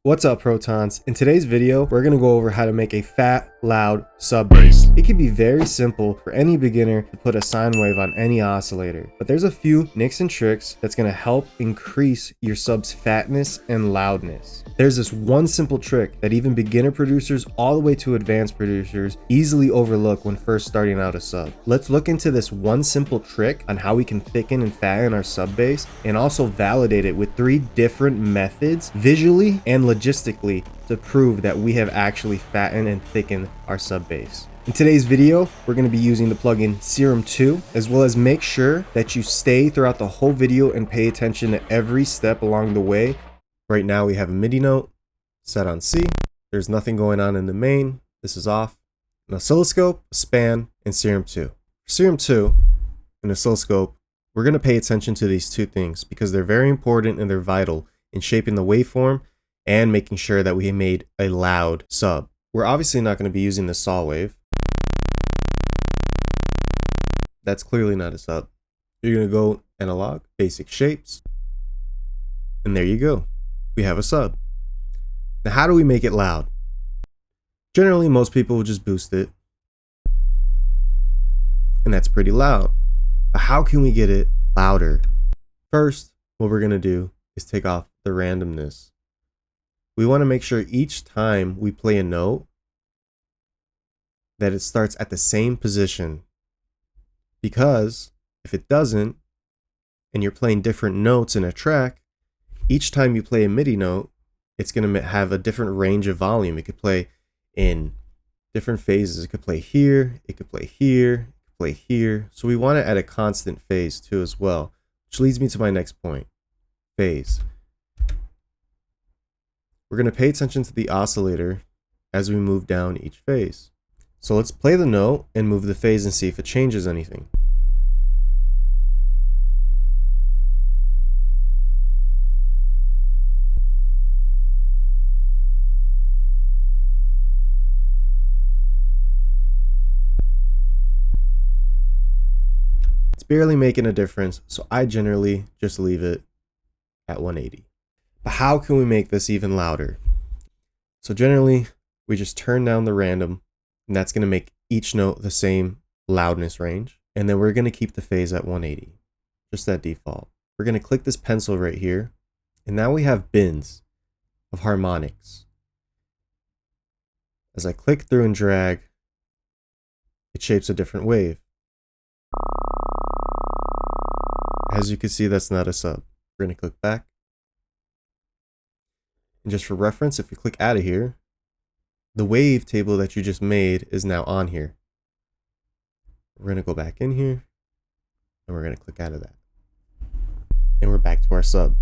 What's up, Protons? In today's video, we're going to go over how to make a fat, loud sub bass. It can be very simple for any beginner to put a sine wave on any oscillator, but there's a few nicks and tricks that's going to help increase your sub's fatness and loudness. There's this one simple trick that even beginner producers all the way to advanced producers easily overlook when first starting out a sub. Let's look into this one simple trick on how we can thicken and fatten our sub bass and also validate it with 3 different methods visually and logistically to prove that we have actually fattened and thickened our sub bass. In today's video, we're going to be using the plugin Serum 2, as well as make sure that you stay throughout the whole video and pay attention to every step along the way. Right now we have a MIDI note set on C. There's nothing going on in the main. This is off. An oscilloscope, a span, and Serum 2. For Serum 2, an oscilloscope, we're going to pay attention to these 2 things because they're very important and they're vital in shaping the waveform and making sure that we made a loud sub. We're obviously not going to be using the saw wave. That's clearly not a sub. You're going to go analog, basic shapes, and there you go. We have a sub. Now, how do we make it loud? Generally, most people will just boost it, and that's pretty loud. But how can we get it louder? First, what we're going to do is take off the randomness. We want to make sure each time we play a note that it starts at the same position, because if it doesn't and you're playing different notes in a track, each time you play a MIDI note, it's going to have a different range of volume. It could play in different phases. It could play here, it could play here, it could play here. So we want it at a constant phase too as well, which leads me to my next point, phase. We're going to pay attention to the oscillator as we move down each phase. So let's play the note and move the phase and see if it changes anything. It's barely making a difference, so I generally just leave it at 180. But how can we make this even louder? So generally, we just turn down the random, and that's going to make each note the same loudness range. And then we're going to keep the phase at 180, just at default. We're going to click this pencil right here, and now we have bins of harmonics. As I click through and drag, it shapes a different wave. As you can see, that's not a sub. We're going to click back. And just for reference, if we click out of here, the wave table that you just made is now on here. We're going to go back in here, and we're going to click out of that. And we're back to our sub.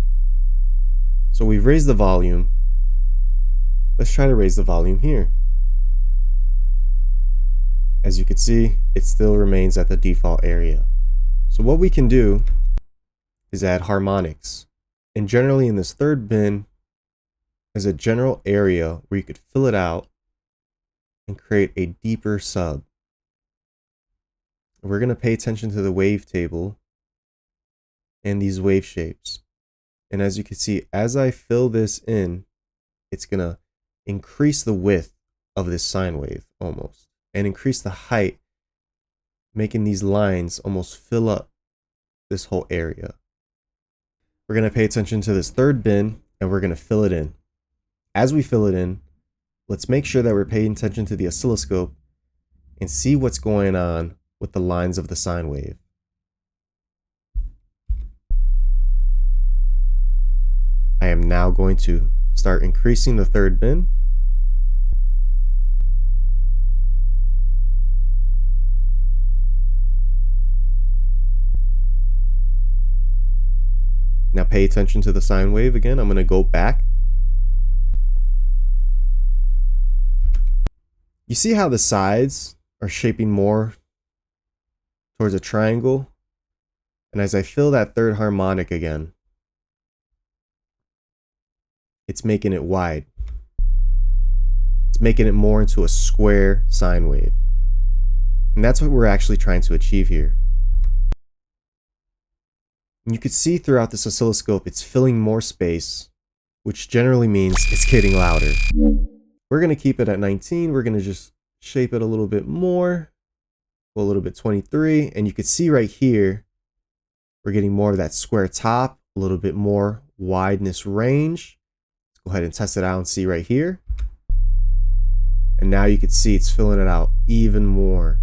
So we've raised the volume. Let's try to raise the volume here. As you can see, it still remains at the default area. So what we can do is add harmonics. And generally in this third bin, is a general area where you could fill it out and create a deeper sub. We're going to pay attention to the wave table and these wave shapes. And as you can see, as I fill this in, it's going to increase the width of this sine wave almost, and increase the height, making these lines almost fill up this whole area. We're going to pay attention to this third bin, and we're going to fill it in. As we fill it in, let's make sure that we're paying attention to the oscilloscope and see what's going on with the lines of the sine wave. I am now going to start increasing the third bin. Now pay attention to the sine wave again. I'm going to go back. You see how the sides are shaping more towards a triangle? And as I fill that third harmonic again, it's making it wide. It's making it more into a square sine wave. And that's what we're actually trying to achieve here. And you can see throughout this oscilloscope, it's filling more space which generally means it's getting louder. We're going to keep it at 19. We're going to just shape it a little bit more. Go a little bit 23. And you can see right here, we're getting more of that square top, a little bit more wideness range. Let's go ahead and test it out and see right here. And now you can see it's filling it out even more.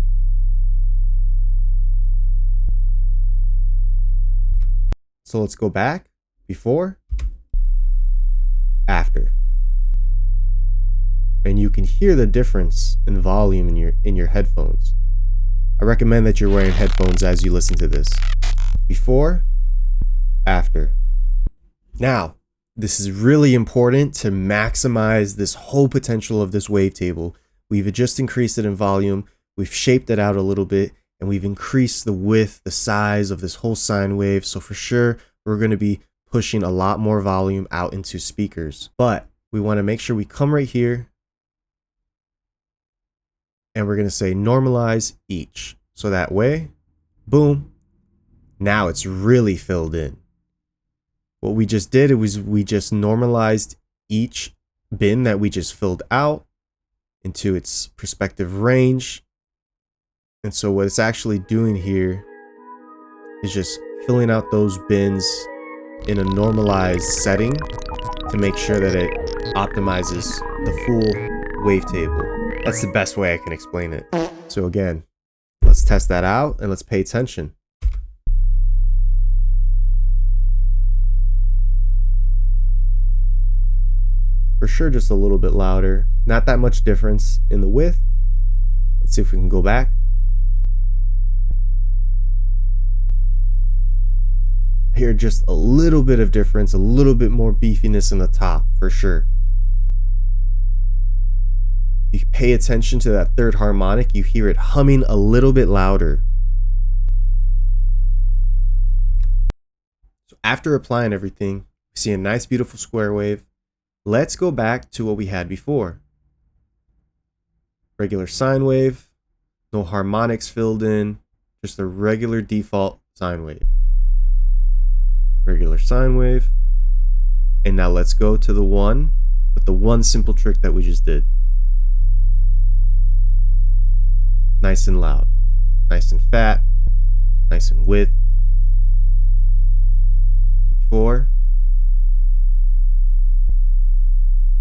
So let's go back, before, after. And you can hear the difference in volume in your headphones. I recommend that you're wearing headphones as you listen to this. Before, after. Now, this is really important to maximize this whole potential of this wavetable. We've just increased it in volume, we've shaped it out a little bit, and we've increased the width, the size of this whole sine wave. So for sure, we're going to be pushing a lot more volume out into speakers. But we want to make sure we come right here and we're going to say normalize each. So that way, boom, now it's really filled in. What we just did was we just normalized each bin that we just filled out into its perspective range. And so what it's actually doing here is just filling out those bins in a normalized setting to make sure that it optimizes the full wavetable. That's the best way I can explain it. So again, let's test that out and let's pay attention. For sure, just a little bit louder. Not that much difference in the width. Let's see if we can go back. Hear just a little bit of difference, a little bit more beefiness in the top, for sure. If you pay attention to that third harmonic, you hear it humming a little bit louder. So after applying everything, we see a nice, beautiful square wave. Let's go back to what we had before. Regular sine wave, no harmonics filled in, just a regular default sine wave. Regular sine wave. And now let's go to the one with the one simple trick that we just did. Nice and loud, nice and fat, nice and width. Before,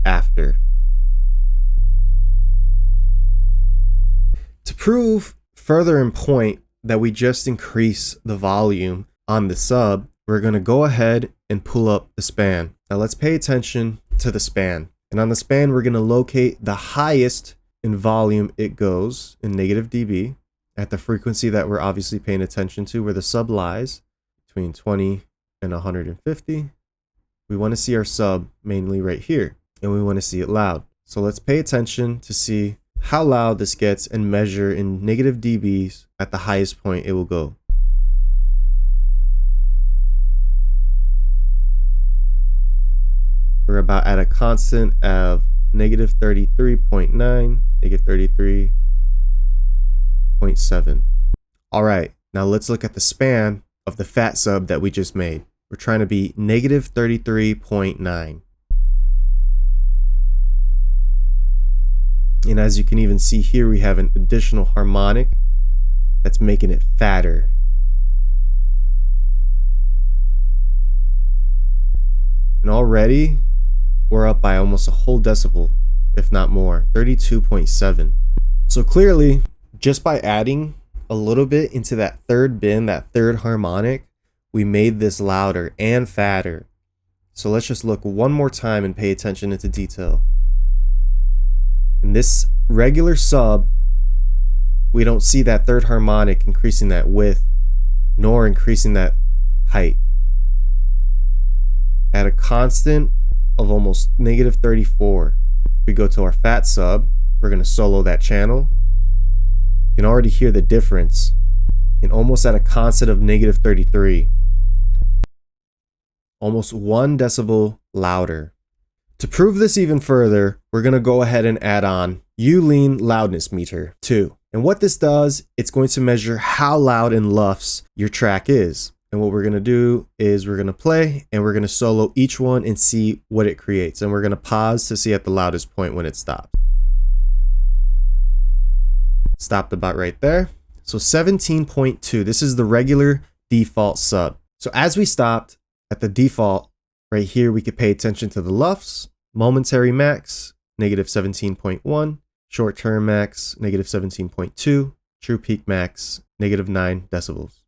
after. To prove further in point that we just increase the volume on the sub, we're going to go ahead and pull up the span. Now let's pay attention to the span. And on the span, we're going to locate the highest in volume it goes in negative dB at the frequency that we're obviously paying attention to, where the sub lies between 20 and 150. We want to see our sub mainly right here, and we want to see it loud. So let's pay attention to see how loud this gets and measure in negative dBs at the highest point it will go. We're about at a constant of negative 33.9, negative 33.7. All right, now let's look at the span of the fat sub that we just made. We're trying to be negative 33.9. And as you can even see here, we have an additional harmonic that's making it fatter. And already we're up by almost a whole decibel, if not more, 32.7. So clearly, just by adding a little bit into that third bin, that third harmonic, we made this louder and fatter. So let's just look one more time and pay attention into detail. In this regular sub, we don't see that third harmonic increasing that width, nor increasing that height. At a constant of almost negative 34, if we go to our fat sub, we're going to solo that channel. You can already hear the difference in almost at a constant of negative 33. Almost 1 decibel louder. To prove this even further, we're going to go ahead and add on U-lean loudness meter 2. And what this does, it's going to measure how loud in LUFS your track is. And what we're going to do is we're going to play and we're going to solo each one and see what it creates. And we're going to pause to see at the loudest point when it stops. Stopped about right there. So 17.2, this is the regular default sub. So as we stopped at the default right here, we could pay attention to the LUFS, momentary max, negative 17.1, short-term max, negative 17.2, true peak max, negative 9 decibels,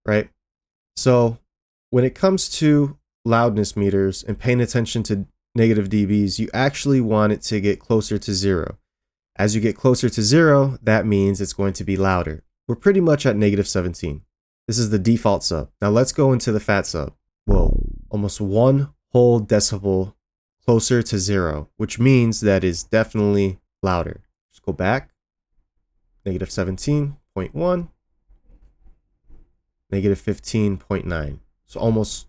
right? So when it comes to loudness meters and paying attention to negative dBs, you actually want it to get closer to 0. As you get closer to 0, that means it's going to be louder. We're pretty much at negative 17. This is the default sub. Now let's go into the fat sub. Whoa, almost 1 whole decibel closer to 0, which means that is definitely louder. Just go back. Negative 17.1. Negative 15.9. So almost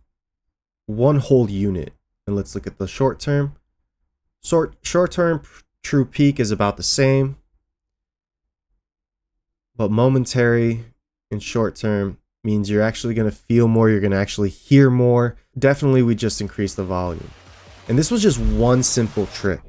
1 whole unit. And let's look at the short term. Short term true peak is about the same, but momentary and short term means you're actually going to feel more, you're going to actually hear more. Definitely we just increased the volume. And this was just one simple trick.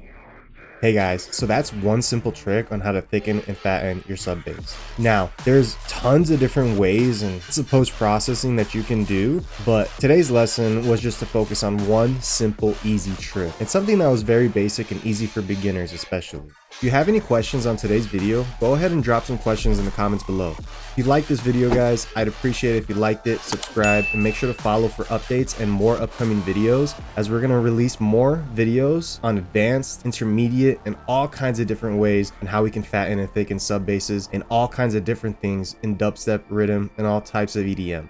Hey guys, so that's one simple trick on how to thicken and fatten your sub bass. Now, there's tons of different ways and post-processing that you can do, but today's lesson was just to focus on one simple, easy trick. It's something that was very basic and easy for beginners especially. If you have any questions on today's video, go ahead and drop some questions in the comments below. If you liked this video, guys, I'd appreciate it if you liked it, subscribe, and make sure to follow for updates and more upcoming videos, as we're going to release more videos on advanced, intermediate, and all kinds of different ways and how we can fatten and thicken sub basses and all kinds of different things in dubstep, riddim, and all types of EDM.